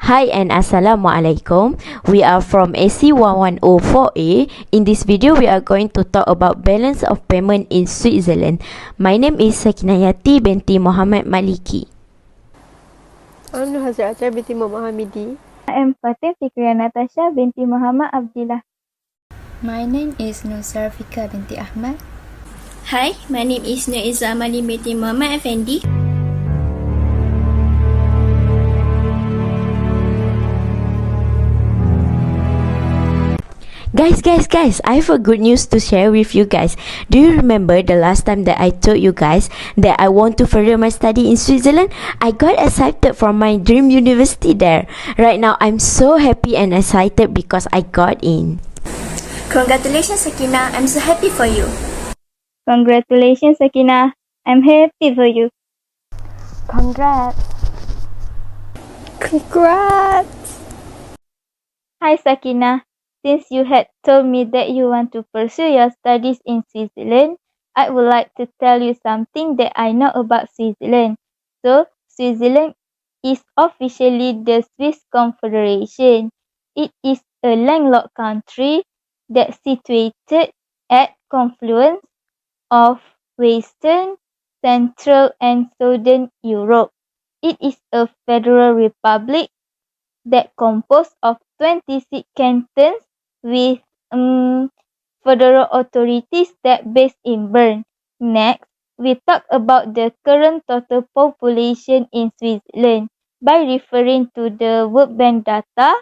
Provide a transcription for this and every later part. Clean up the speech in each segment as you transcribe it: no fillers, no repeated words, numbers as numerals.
Hi and Assalamualaikum. We are from AC1104A. In this video, we are going to talk about balance of payment in Switzerland. My name is SAKINAHYATI binti Muhammad MALIKI. I'm NURSARAH binti Muhammad HAMIDI. I am FATIN FIKRIYAH NATSHA binti Muhammad ABDILLAH. My name is NURSARAH FIQA binti AHMAD. Hi, my name is IZZAH AMALIN binti Muhammad EFFENDI. Guys, I have a good news to share with you guys. Do you remember the last time that I told you guys that I want to further my study in Switzerland? I got accepted from my dream university there. Right now, I'm so happy and excited because I got in. Congratulations, Sakinah. I'm so happy for you. Congratulations, Sakinah. I'm happy for you. Congrats! Hi, Sakinah. Since you had told me that you want to pursue your studies in Switzerland, I would like to tell you something that I know about Switzerland. So, Switzerland is officially the Swiss Confederation. It is a landlocked country that's situated at confluence of Western, Central and Southern Europe. It is a federal republic that composed of 26 cantons with federal authorities that based in Bern. Next, we talk about the current total population in Switzerland. By referring to the World Bank data,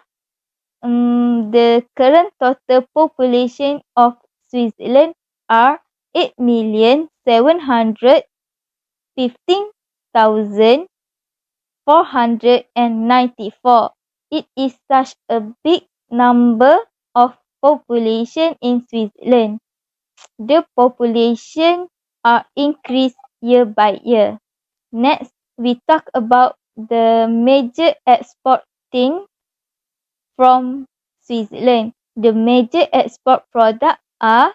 the current total population of Switzerland are 8,715,494. It is such a big number of population in Switzerland. The population are increased year by year. Next, we talk about the major exporting from Switzerland. The major export products are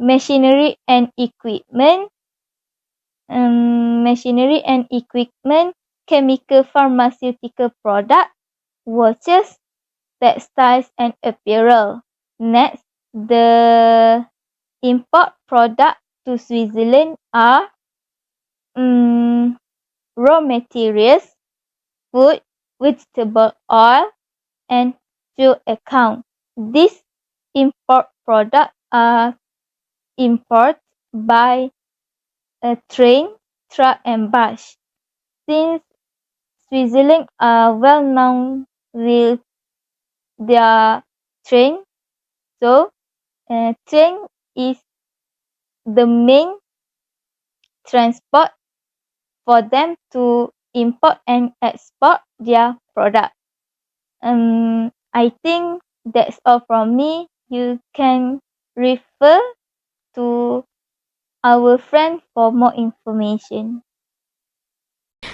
machinery and equipment, chemical pharmaceutical products, watches, textiles and apparel. Next, the import products to Switzerland are raw materials, food, vegetable oil and fuel account. These import products are imported by a train, truck and bus. Since Switzerland are well known with their train, so train is the main transport for them to import and export their product. I think that's all from me. You can refer to our friend for more information.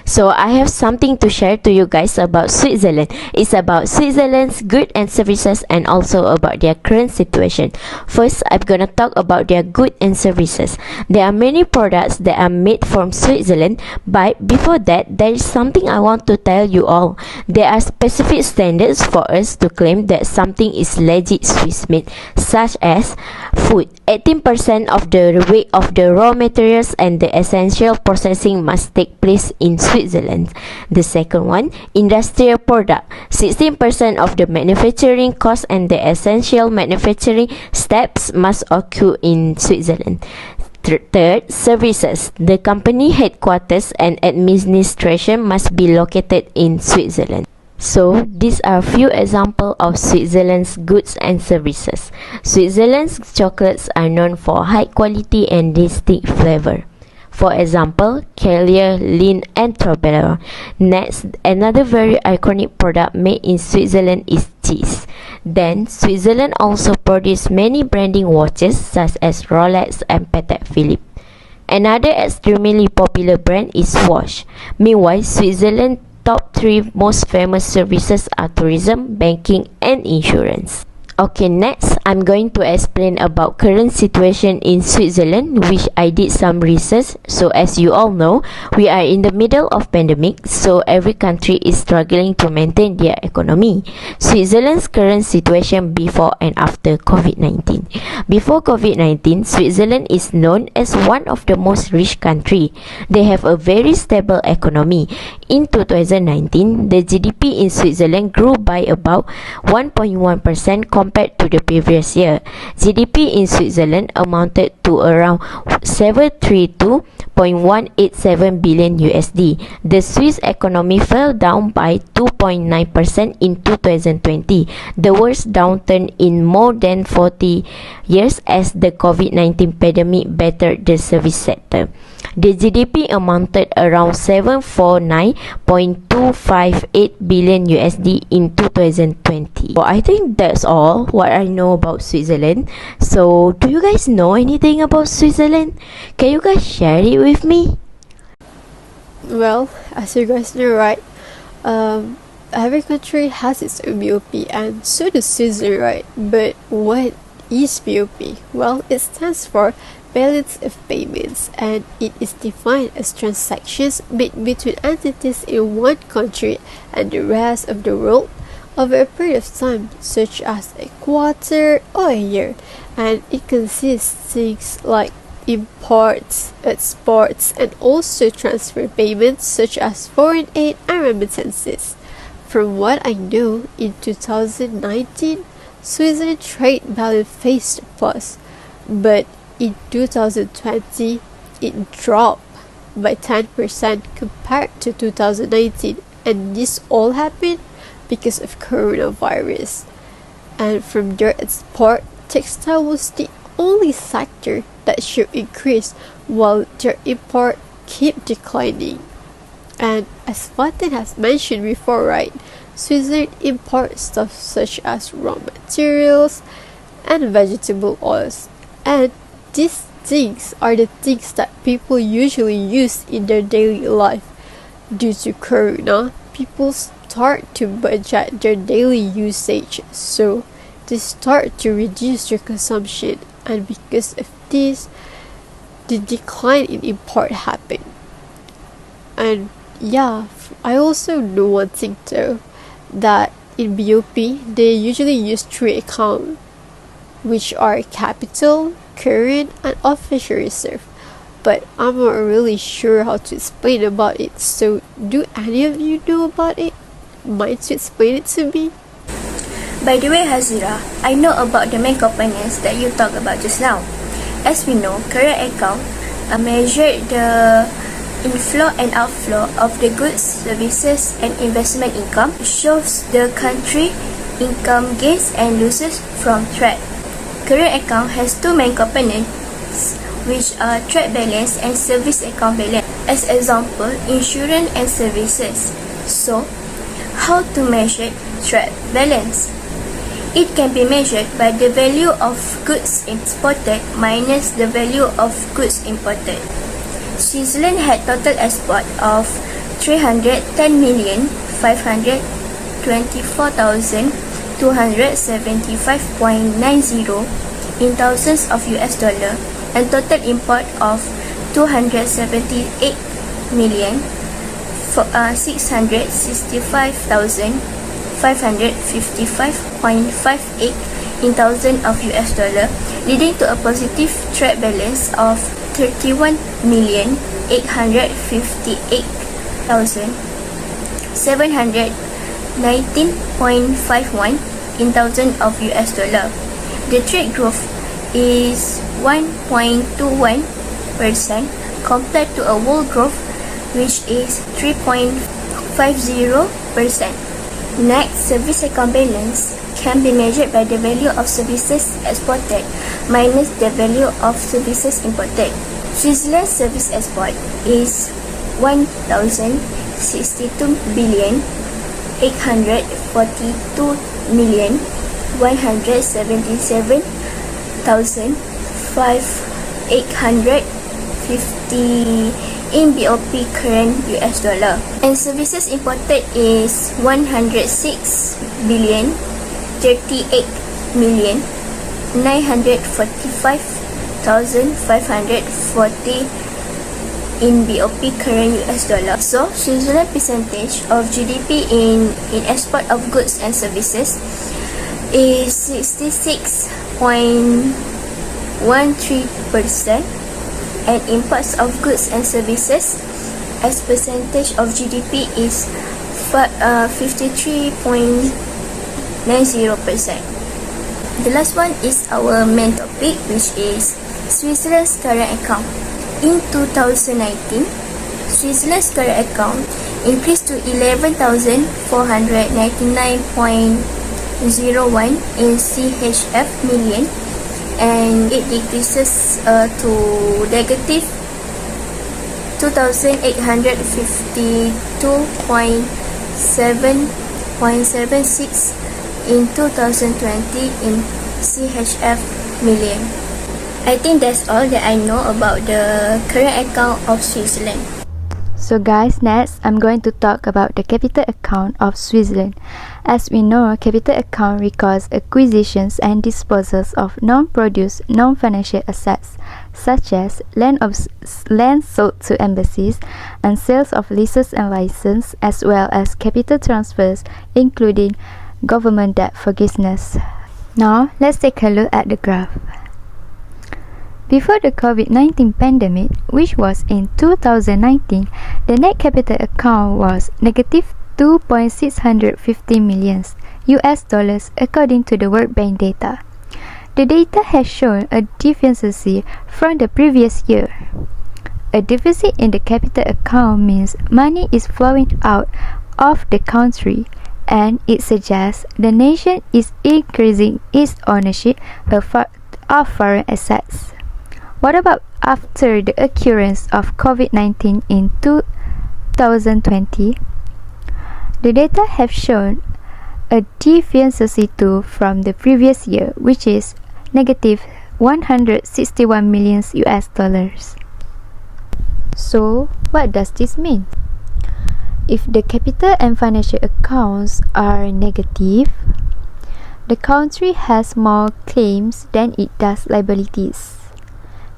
So I have something to share to you guys about Switzerland. It's about Switzerland's goods and services and also about their current situation. First, I'm gonna talk about their goods and services. There are many products that are made from Switzerland, but before that, there is something I want to tell you all. There are specific standards for us to claim that something is legit Swiss made, such as food. 18% of the weight of the raw materials and the essential processing must take place in Switzerland. The second one, industrial product. 16% of the manufacturing cost and the essential manufacturing steps must occur in Switzerland. Third, services. The company headquarters and administration must be located in Switzerland. So, these are a few examples of Switzerland's goods and services. Switzerland's chocolates are known for high quality and distinct flavor. For example, Carrier, Lindt and Toblerone. Next, another very iconic product made in Switzerland is cheese. Then, Switzerland also produces many branding watches such as Rolex and Patek Philippe. Another extremely popular brand is Swatch. Meanwhile, Switzerland's top 3 most famous services are tourism, banking and insurance. Okay, next I'm going to explain about current situation in Switzerland, which I did some research. So as you all know, we are in the middle of pandemic, so every country is struggling to maintain their economy. Switzerland's current situation before and after COVID-19. Before COVID-19, Switzerland is known as one of the most rich country. They have a very stable economy. In 2019, the GDP in Switzerland grew by about 1.1% compared to the previous year. GDP in Switzerland amounted to around 732.187 billion USD. The Swiss economy fell down by 2.9% in 2020, the worst downturn in more than 40 years as the COVID-19 pandemic battered the service sector. The GDP amounted around 749.258 billion USD in 2020. So I think that's all what I know about Switzerland. So do you guys know anything about Switzerland? Can you guys share it with me? Well, as you guys know, right, every country has its own BOP, and so does Switzerland, right? But what is BOP? Well, it stands for Balance of Payments, and it is defined as transactions made between entities in one country and the rest of the world over a period of time, such as a quarter or a year, and it consists things like imports, exports, and also transfer payments such as foreign aid and remittances. From what I know, in 2019, Switzerland trade balance faced a pause, but in 2020, it dropped by 10% compared to 2019, and this all happened because of coronavirus. And from their export, textile was the only sector that should increase, while their import kept declining. And as FATIN has mentioned before, right, Switzerland imports stuff such as raw materials and vegetable oils, and these things are the things that people usually use in their daily life. Due to Corona, people start to budget their daily usage, so they start to reduce their consumption, and because of this, the decline in import happened. And yeah, I also know one thing though, that in BOP, they usually use three accounts, which are capital, current, and official reserve. But I'm not really sure how to explain about it, so do any of you know about it? Mind to explain it to me? By the way, HAZIRAH, I know about the main components that you talked about just now. As we know, current account measure the inflow and outflow of the goods, services, and investment income. It shows the country income gains and losses from trade. Current account has two main components, which are trade balance and service account balance. As example, insurance and services. So, how to measure trade balance? It can be measured by the value of goods exported minus the value of goods imported. Switzerland had total export of 310,524,275.90 in thousands of US dollar, and total import of 278,665,555.58 in thousands of US dollar, leading to a positive trade balance of 31,858,719.51 in thousands of US dollar. The trade growth is 1.21% compared to a world growth which is 3.50%. Next, service account balance can be measured by the value of services exported minus the value of services imported. Switzerland's service export is 1,062,847,850 in BOP current US dollar, and services imported is 106,038 $945,540 in BOP current US dollar. So, Switzerland percentage of GDP in export of goods and services is 66.13%, and imports of goods and services as percentage of GDP is 53.90%. The last one is our main topic, which is Switzerland's current account. In 2019, Switzerland's current account increased to 11,499.01 in CHF million, and it decreases to negative 2,852.76 in 2020 in CHF million. I think that's all that I know about the current account of Switzerland. So guys, next I'm going to talk about the capital account of Switzerland. As we know, capital account records acquisitions and disposals of non-produce, non-financial assets, such as land sold to embassies and sales of leases and licenses, as well as capital transfers, including government debt forgiveness. Now, let's take a look at the graph. Before the COVID-19 pandemic, which was in 2019, the net capital account was negative 2.650 million US dollars according to the World Bank data. The data has shown a deficiency from the previous year. A deficit in the capital account means money is flowing out of the country, and it suggests the nation is increasing its ownership of foreign assets. What about after the occurrence of COVID-19 in 2020? The data have shown a deficiency too from the previous year, which is negative 161 million US dollars. So, what does this mean? If the capital and financial accounts are negative, the country has more claims than it does liabilities,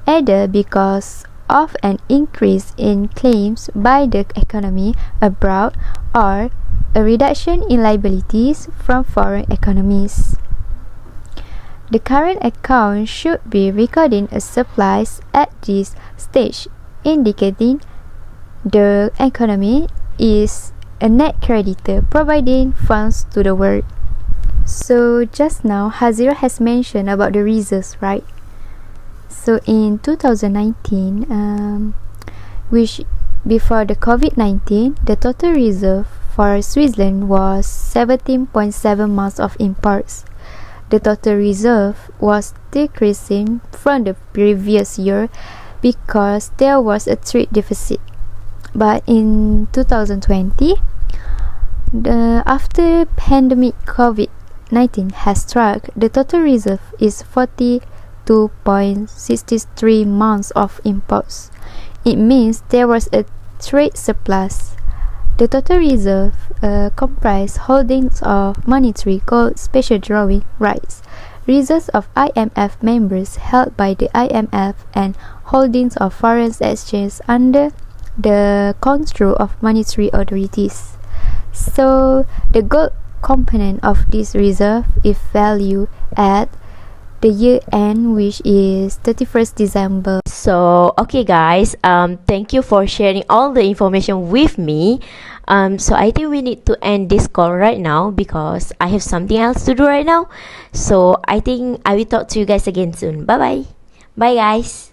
either because of an increase in claims by the economy abroad or a reduction in liabilities from foreign economies. The current account should be recording a surplus at this stage, indicating the economy is a net creditor providing funds to the world. So just now HAZIRAH has mentioned about the reserves, right? So in 2019, which before the COVID-19, the total reserve for Switzerland was 17.7 months of imports. The total reserve was decreasing from the previous year because there was a trade deficit. But in 2020, after pandemic COVID-19 has struck, the total reserve is 42.63 months of imports. It means there was a trade surplus. The total reserve comprised holdings of monetary called special drawing rights, reserves of IMF members held by the IMF, and holdings of foreign exchange under the control of monetary authorities. So the gold component of this reserve is valued at the year end, which is 31st December. So okay guys, thank you for sharing all the information with me. So I think we need to end this call right now because I have something else to do right now. So I think I will talk to you guys again soon. Bye bye guys.